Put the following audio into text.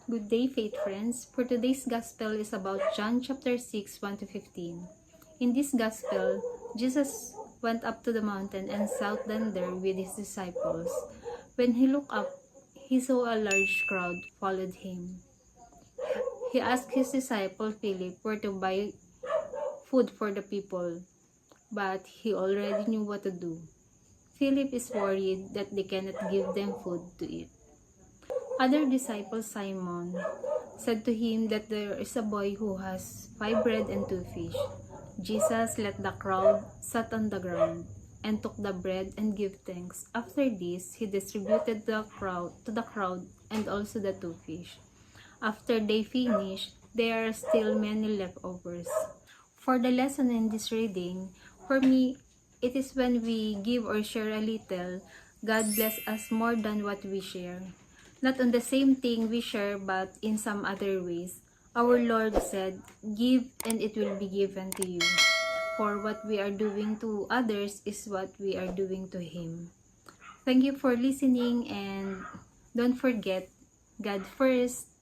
Good day, faith friends. For today's gospel is about John chapter 6, 1 to 15. In this gospel, Jesus went up to the mountain and sat down there with his disciples. When he looked up, he saw a large crowd followed him. He asked his disciple Philip where to buy food for the people, but he already knew what to do. Philip is worried that they cannot give them food to eat. Other disciple Simon said to him that there is a boy who has 5 bread and 2 fish. Jesus let the crowd sit on the ground and took the bread and gave thanks. After this, he distributed to the crowd and also the 2 fish. After they finished, there are still many leftovers. For the lesson in this reading, for me, it is when we give or share a little, God bless us more than what we share. Not on the same thing we share, but in some other ways. Our Lord said, "Give and it will be given to you." For what we are doing to others is what we are doing to Him. Thank you for listening, and don't forget, God first.